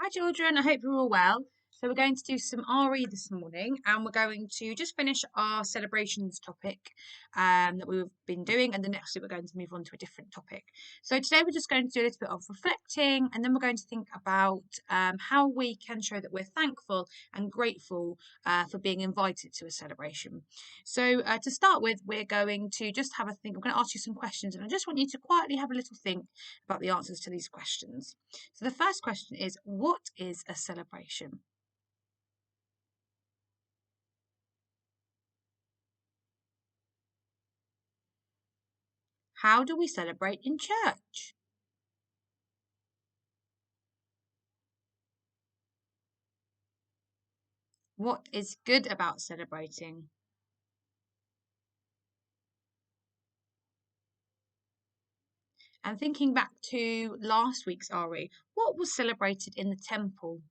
Hi children, I hope you're all well. So we're going to do some RE this morning and we're going to just finish our celebrations topic that we've been doing, and the next week we're going to move on to a different topic. So today we're just going to do a little bit of reflecting, and then we're going to think about how we can show that we're thankful and grateful for being invited to a celebration. So to start with, we're going to just have a think. I'm going to ask you some questions and I just want you to quietly have a little think about the answers to these questions. So the first question is, what is a celebration? How do we celebrate in church? What is good about celebrating? And thinking back to last week's RE, what was celebrated in the temple?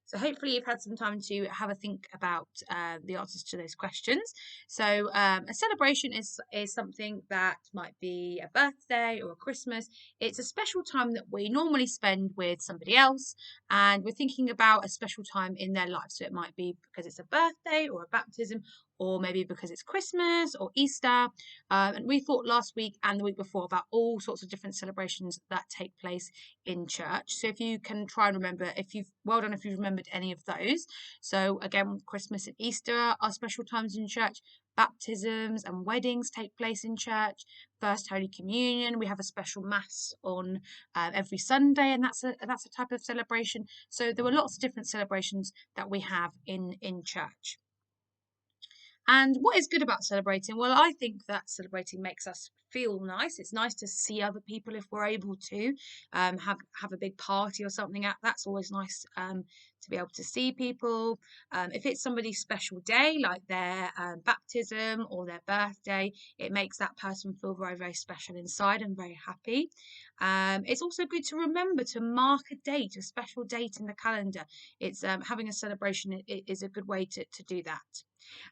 So hopefully you've had some time to have a think about the answers to those questions. So a celebration is something that might be a birthday or a Christmas. It's a special time that we normally spend with somebody else, and we're thinking about a special time in their life. So it might be because it's a birthday or a baptism, or maybe because it's Christmas or Easter. And we thought last week and the week before about all sorts of different celebrations that take place in church. So if you can try and remember, well done if you've remembered any of those. So again, Christmas and Easter are special times in church. Baptisms and weddings take place in church. First Holy Communion, we have a special mass on every Sunday, and that's a type of celebration. So there were lots of different celebrations that we have in church. And what is good about celebrating? Well, I think that celebrating makes us feel nice. It's nice to see other people if we're able to have a big party or something. That's always nice to be able to see people. If it's somebody's special day, like their baptism or their birthday, it makes that person feel very, very special inside and very happy. It's also good to remember to mark a date, a special date in the calendar. It's having a celebration is a good way to do that.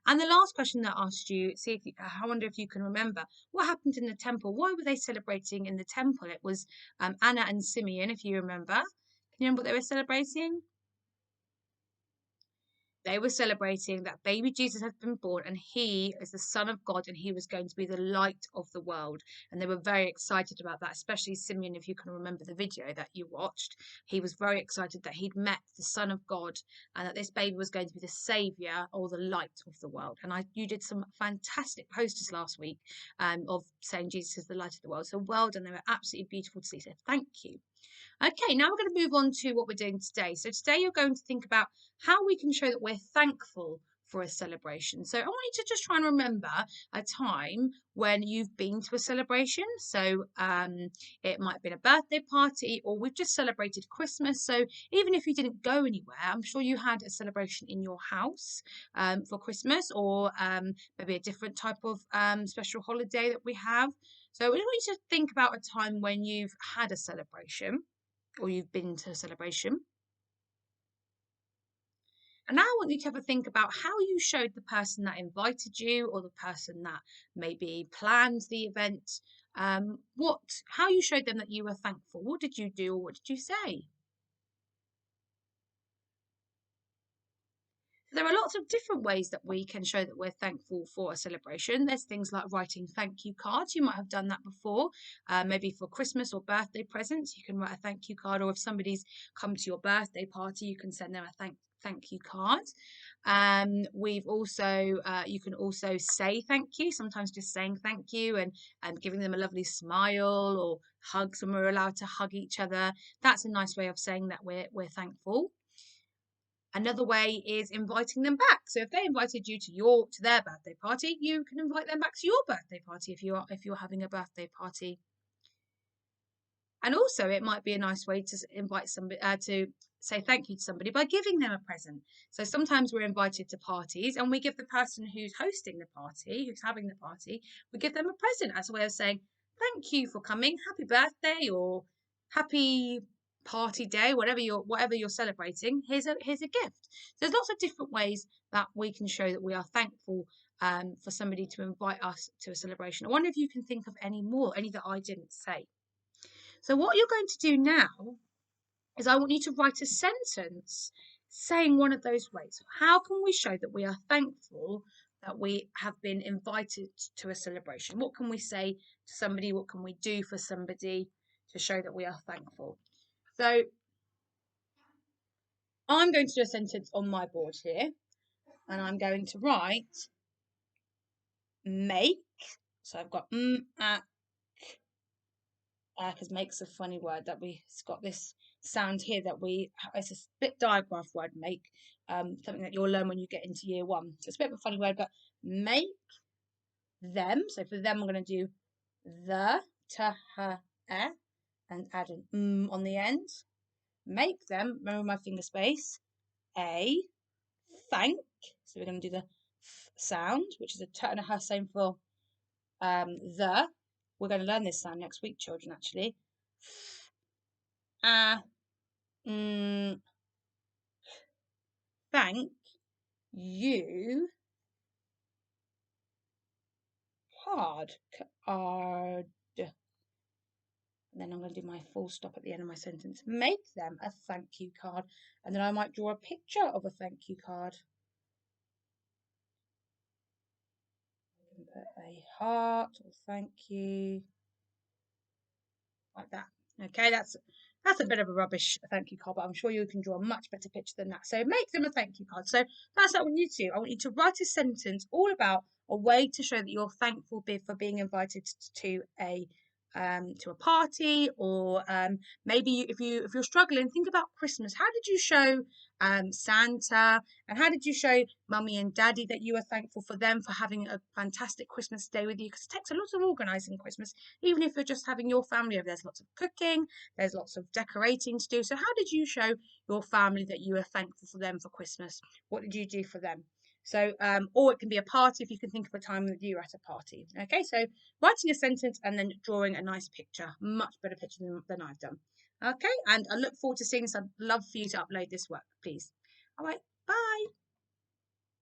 And the last question that I asked you, I wonder if you can remember what happened in the temple. Why were they celebrating in the temple? It was Anna and Simeon, if you remember. Can you remember what they were celebrating? They were celebrating that baby Jesus had been born and he is the Son of God and he was going to be the light of the world. And they were very excited about that, especially Simeon, if you can remember the video that you watched. He was very excited that he'd met the Son of God and that this baby was going to be the Saviour or the light of the world. And you did some fantastic posters last week of saying Jesus is the light of the world. So well done. They were absolutely beautiful to see. So thank you. Okay, now we're going to move on to what we're doing today. So today you're going to think about how we can show that we're thankful for a celebration. So I want you to just try and remember a time when you've been to a celebration. So it might have been a birthday party, or we've just celebrated Christmas. So even if you didn't go anywhere, I'm sure you had a celebration in your house for Christmas, or maybe a different type of special holiday that we have. So I want you to think about a time when you've had a celebration or you've been to a celebration. And now I want you to have a think about how you showed the person that invited you or the person that maybe planned the event, how you showed them that you were thankful. What did you do or what did you say? There are lots of different ways that we can show that we're thankful for a celebration. There's things like writing thank you cards. You might have done that before, maybe for Christmas or birthday presents. You can write a thank you card, or if somebody's come to your birthday party, you can send them a thank you card. We've also you can also say thank you. Sometimes just saying thank you and giving them a lovely smile or hugs when we're allowed to hug each other. That's a nice way of saying that we're thankful. Another way is inviting them back. So if they invited you to their birthday party, you can invite them back to your birthday party if you're having a birthday party. And also, it might be a nice way to invite somebody to say thank you to somebody by giving them a present. So sometimes we're invited to parties and we give the person who's hosting the party, who's having the party, we give them a present as a way of saying thank you for coming, happy birthday or happy party day, whatever you're celebrating. Here's a gift. So there's lots of different ways that we can show that we are thankful for somebody to invite us to a celebration. I wonder if you can think of any more, any that I didn't say. So what you're going to do now is I want you to write a sentence saying one of those ways. How can we show that we are thankful that we have been invited to a celebration? What can we say to somebody? What can we do for somebody to show that we are thankful? So I'm going to do a sentence on my board here, and I'm going to write make. So I've got because makes a funny word that it's got this sound here that it's a split digraph word, make, something that you'll learn when you get into year 1. So it's a bit of a funny word, but make them. So for them, I'm going to do the, and add an on the end. Make them, remember my finger space, a, thank. So we're going to do the f sound, which is a t and a h, same for the. We're going to learn this sound next week, children, actually. Thank you, card. And then I'm going to do my full stop at the end of my sentence. Make them a thank you card. And then I might draw a picture of a thank you card. I can put a heart or thank you. Like that. Okay, that's a bit of a rubbish thank you card, but I'm sure you can draw a much better picture than that. So make them a thank you card. So that's what I want you to do. I want you to write a sentence all about a way to show that you're thankful for being invited to a party, or maybe if you're struggling, think about Christmas. How did you show Santa, and how did you show Mummy and Daddy that you were thankful for them for having a fantastic Christmas day with you? Because it takes a lot of organising Christmas, even if you're just having your family over. There's lots of cooking, there's lots of decorating to do. So how did you show your family that you were thankful for them for Christmas? What did you do for them? So, or it can be a party if you can think of a time that you were at a party. Okay, so writing a sentence and then drawing a nice picture, much better picture than I've done. Okay, and I look forward to seeing this. I'd love for you to upload this work, please. All right, bye.